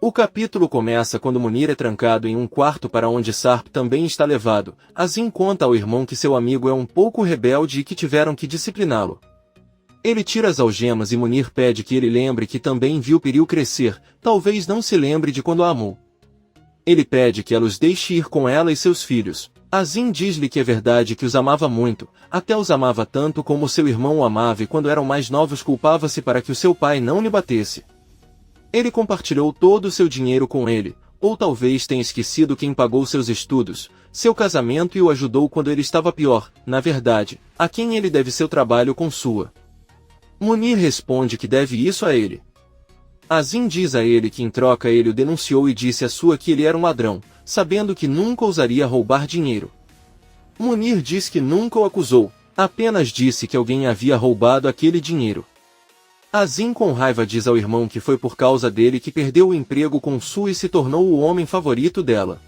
O capítulo começa quando Munir é trancado em um quarto para onde Sarp também está levado. Azim conta ao irmão que seu amigo é um pouco rebelde e que tiveram que discipliná-lo. Ele tira as algemas e Munir pede que ele lembre que também viu Piril crescer, talvez não se lembre de quando a amou. Ele pede que ela os deixe ir com ela e seus filhos. Azim diz-lhe que é verdade que os amava muito, até os amava tanto como seu irmão o amava e quando eram mais novos culpava-se para que o seu pai não lhe batesse. Ele compartilhou todo o seu dinheiro com ele, ou talvez tenha esquecido quem pagou seus estudos, seu casamento e o ajudou quando ele estava pior, na verdade, a quem ele deve seu trabalho com sua. Munir responde que deve isso a ele. Azim diz a ele que em troca ele o denunciou e disse a sua que ele era um ladrão, sabendo que nunca ousaria roubar dinheiro. Munir diz que nunca o acusou, apenas disse que alguém havia roubado aquele dinheiro. Azim com raiva diz ao irmão que foi por causa dele que perdeu o emprego com Su e se tornou o homem favorito dela.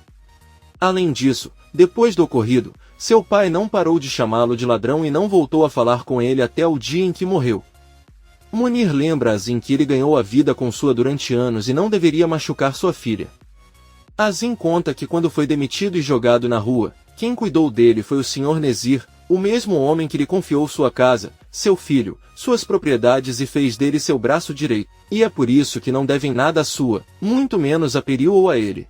Além disso, depois do ocorrido, seu pai não parou de chamá-lo de ladrão e não voltou a falar com ele até o dia em que morreu. Munir lembra Azim que ele ganhou a vida com Sua durante anos e não deveria machucar sua filha. Azim conta que quando foi demitido e jogado na rua, quem cuidou dele foi o Sr. Nezir, o mesmo homem que lhe confiou sua casa, seu filho, suas propriedades e fez dele seu braço direito, e é por isso que não devem nada a Sua, muito menos a Piril ou a ele.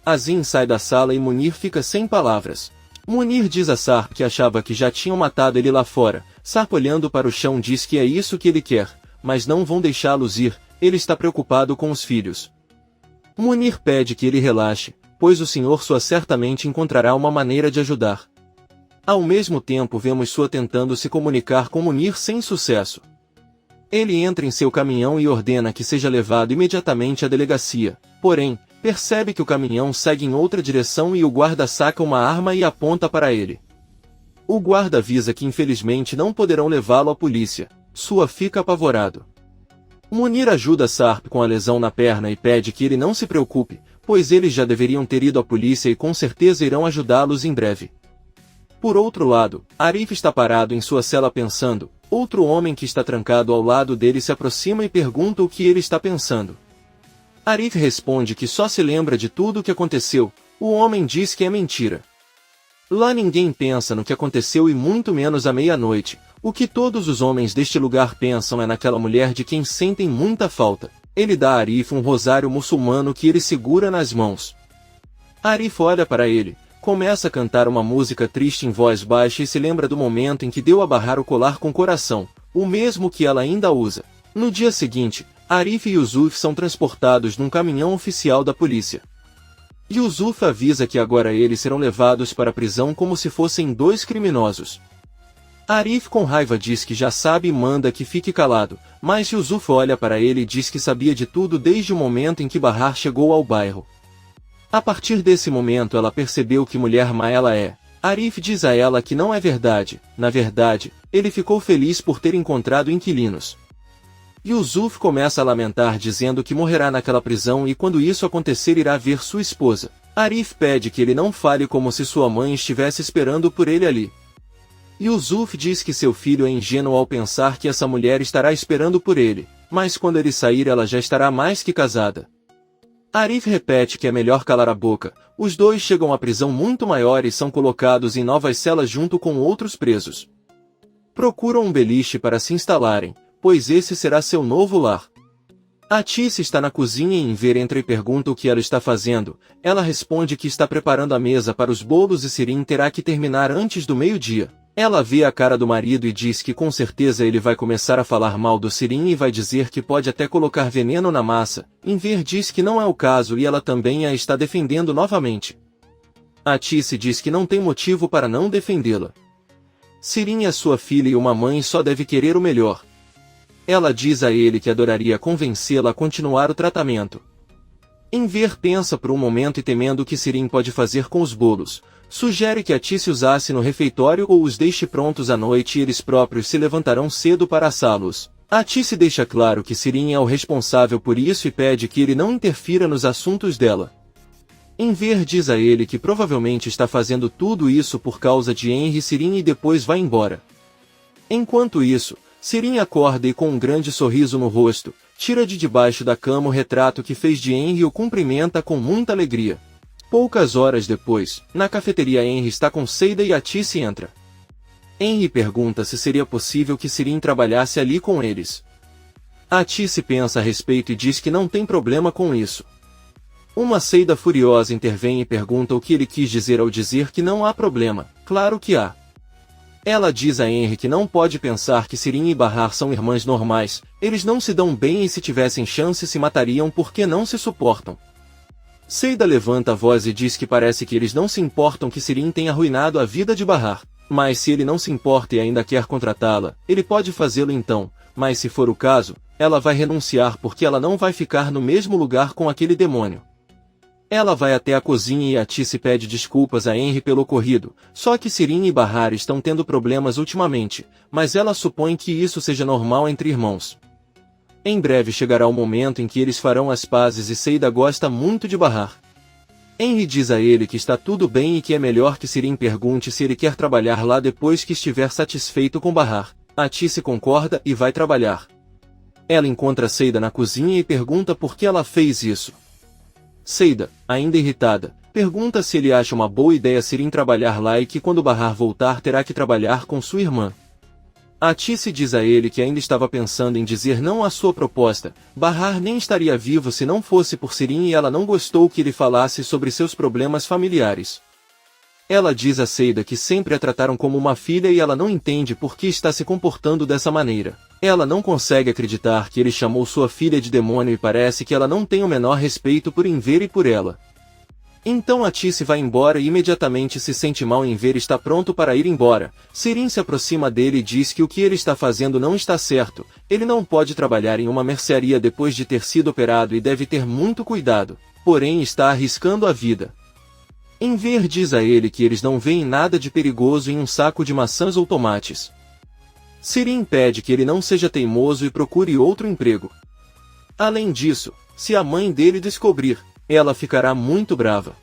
Azim sai da sala e Munir fica sem palavras. Munir diz a Sarp que achava que já tinham matado ele lá fora. Sarp olhando para o chão diz que é isso que ele quer, mas não vão deixá-los ir, ele está preocupado com os filhos. Munir pede que ele relaxe, pois o Sr. Sua certamente encontrará uma maneira de ajudar. Ao mesmo tempo vemos Sua tentando se comunicar com Munir sem sucesso. Ele entra em seu caminhão e ordena que seja levado imediatamente à delegacia, porém, percebe que o caminhão segue em outra direção e o guarda saca uma arma e aponta para ele. O guarda avisa que infelizmente não poderão levá-lo à polícia. Sua fica apavorado. Munir ajuda Sarp com a lesão na perna e pede que ele não se preocupe, pois eles já deveriam ter ido à polícia e com certeza irão ajudá-los em breve. Por outro lado, Arif está parado em sua cela pensando. Outro homem que está trancado ao lado dele se aproxima e pergunta o que ele está pensando. Arif responde que só se lembra de tudo o que aconteceu. O homem diz que é mentira. Lá ninguém pensa no que aconteceu e muito menos à meia-noite. O que todos os homens deste lugar pensam é naquela mulher de quem sentem muita falta. Ele dá a Arif um rosário muçulmano que ele segura nas mãos. Arif olha para ele, começa a cantar uma música triste em voz baixa e se lembra do momento em que deu a barrar o colar com coração, o mesmo que ela ainda usa. No dia seguinte, Arif e Yusuf são transportados num caminhão oficial da polícia. Yusuf avisa que agora eles serão levados para a prisão como se fossem dois criminosos. Arif com raiva diz que já sabe e manda que fique calado, mas Yusuf olha para ele e diz que sabia de tudo desde o momento em que Bahar chegou ao bairro. A partir desse momento ela percebeu que mulher má ela é. Arif diz a ela que não é verdade. Na verdade, ele ficou feliz por ter encontrado inquilinos. Yusuf começa a lamentar dizendo que morrerá naquela prisão e quando isso acontecer irá ver sua esposa. Arif pede que ele não fale como se sua mãe estivesse esperando por ele ali. Yusuf diz que seu filho é ingênuo ao pensar que essa mulher estará esperando por ele, mas quando ele sair ela já estará mais que casada. Arif repete que é melhor calar a boca. Os dois chegam à prisão muito maior e são colocados em novas celas junto com outros presos. Procuram um beliche para se instalarem, pois esse será seu novo lar. Atice está na cozinha e Enver entra e pergunta o que ela está fazendo. Ela responde que está preparando a mesa para os bolos e Sirin terá que terminar antes do meio-dia. Ela vê a cara do marido e diz que com certeza ele vai começar a falar mal do Sirin e vai dizer que pode até colocar veneno na massa. Enver diz que não é o caso e ela também a está defendendo novamente. Atice diz que não tem motivo para não defendê-la. Sirin é sua filha e uma mãe só deve querer o melhor. Ela diz a ele que adoraria convencê-la a continuar o tratamento. Enver pensa por um momento e temendo o que Sirin pode fazer com os bolos, sugere que Atice usasse no refeitório ou os deixe prontos à noite e eles próprios se levantarão cedo para assá-los. Atice deixa claro que Sirin é o responsável por isso e pede que ele não interfira nos assuntos dela. Enver diz a ele que provavelmente está fazendo tudo isso por causa de Henry e Sirin e depois vai embora. Enquanto isso, Sirin acorda e com um grande sorriso no rosto, tira de debaixo da cama o retrato que fez de Henry e o cumprimenta com muita alegria. Poucas horas depois, na cafeteria Henry está com Seida e Atice entra. Henry pergunta se seria possível que Sirin trabalhasse ali com eles. Atice pensa a respeito e diz que não tem problema com isso. Uma Seida furiosa intervém e pergunta o que ele quis dizer ao dizer que não há problema. Claro que há. Ela diz a Henry que não pode pensar que Sirin e Bahar são irmãs normais, eles não se dão bem e se tivessem chance se matariam porque não se suportam. Seida levanta a voz e diz que parece que eles não se importam que Sirin tenha arruinado a vida de Bahar, mas se ele não se importa e ainda quer contratá-la, ele pode fazê-lo então, mas se for o caso, ela vai renunciar porque ela não vai ficar no mesmo lugar com aquele demônio. Ela vai até a cozinha e Atice pede desculpas a Henry pelo ocorrido, só que Sirin e Bahar estão tendo problemas ultimamente, mas ela supõe que isso seja normal entre irmãos. Em breve chegará o momento em que eles farão as pazes e Seida gosta muito de Bahar. Henry diz a ele que está tudo bem e que é melhor que Sirin pergunte se ele quer trabalhar lá depois que estiver satisfeito com Bahar. Atice concorda e vai trabalhar. Ela encontra Seida na cozinha e pergunta por que ela fez isso. Seida, ainda irritada, pergunta se ele acha uma boa ideia Sirin trabalhar lá e que quando Bahar voltar terá que trabalhar com sua irmã. Atice diz a ele que ainda estava pensando em dizer não à sua proposta. Bahar nem estaria vivo se não fosse por Sirin e ela não gostou que ele falasse sobre seus problemas familiares. Ela diz a Seida que sempre a trataram como uma filha e ela não entende por que está se comportando dessa maneira. Ela não consegue acreditar que ele chamou sua filha de demônio e parece que ela não tem o menor respeito por Enver e por ela. Então Atice vai embora e imediatamente se sente mal em ver está pronto para ir embora. Sirin se aproxima dele e diz que o que ele está fazendo não está certo, ele não pode trabalhar em uma mercearia depois de ter sido operado e deve ter muito cuidado, porém está arriscando a vida. Enver diz a ele que eles não veem nada de perigoso em um saco de maçãs ou tomates. Sirin pede que ele não seja teimoso e procure outro emprego. Além disso, se a mãe dele descobrir, ela ficará muito brava.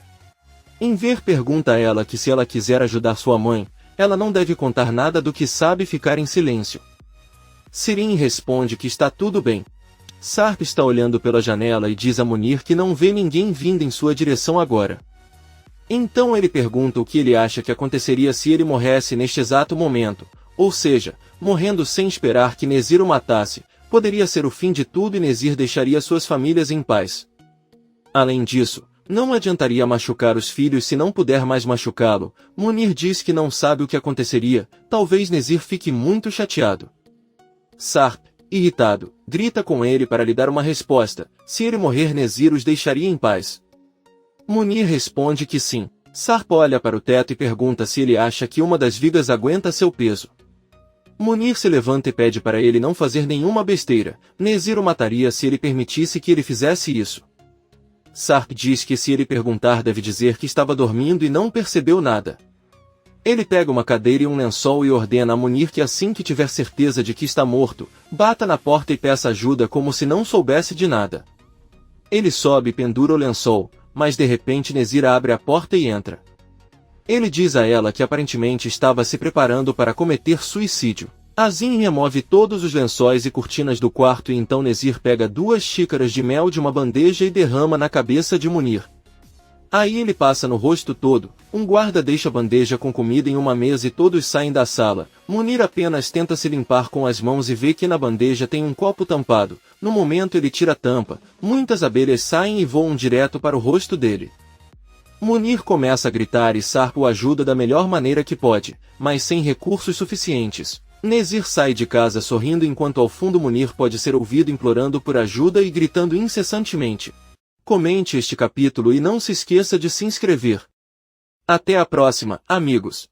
Enver pergunta a ela que se ela quiser ajudar sua mãe, ela não deve contar nada do que sabe e ficar em silêncio. Sirin responde que está tudo bem. Sarp está olhando pela janela e diz a Munir que não vê ninguém vindo em sua direção agora. Então ele pergunta o que ele acha que aconteceria se ele morresse neste exato momento, ou seja, morrendo sem esperar que Nezir o matasse, poderia ser o fim de tudo e Nezir deixaria suas famílias em paz. Além disso, não adiantaria machucar os filhos se não puder mais machucá-lo. Munir diz que não sabe o que aconteceria, talvez Nezir fique muito chateado. Sarp, irritado, grita com ele para lhe dar uma resposta, se ele morrer Nezir os deixaria em paz. Munir responde que sim. Sarp olha para o teto e pergunta se ele acha que uma das vigas aguenta seu peso. Munir se levanta e pede para ele não fazer nenhuma besteira, Nezir o mataria se ele permitisse que ele fizesse isso. Sarp diz que se ele perguntar deve dizer que estava dormindo e não percebeu nada. Ele pega uma cadeira e um lençol e ordena a Munir que assim que tiver certeza de que está morto, bata na porta e peça ajuda como se não soubesse de nada. Ele sobe e pendura o lençol, mas de repente Nezir abre a porta e entra. Ele diz a ela que aparentemente estava se preparando para cometer suicídio. Azim remove todos os lençóis e cortinas do quarto e então Nezir pega 2 xícaras de mel de uma bandeja e derrama na cabeça de Munir. Aí ele passa no rosto todo, um guarda deixa a bandeja com comida em uma mesa e todos saem da sala. Munir apenas tenta se limpar com as mãos e vê que na bandeja tem um copo tampado. No momento ele tira a tampa, muitas abelhas saem e voam direto para o rosto dele. Munir começa a gritar e Sarp o ajuda da melhor maneira que pode, mas sem recursos suficientes. Nezir sai de casa sorrindo enquanto ao fundo Munir pode ser ouvido implorando por ajuda e gritando incessantemente. Comente este capítulo e não se esqueça de se inscrever. Até a próxima, amigos!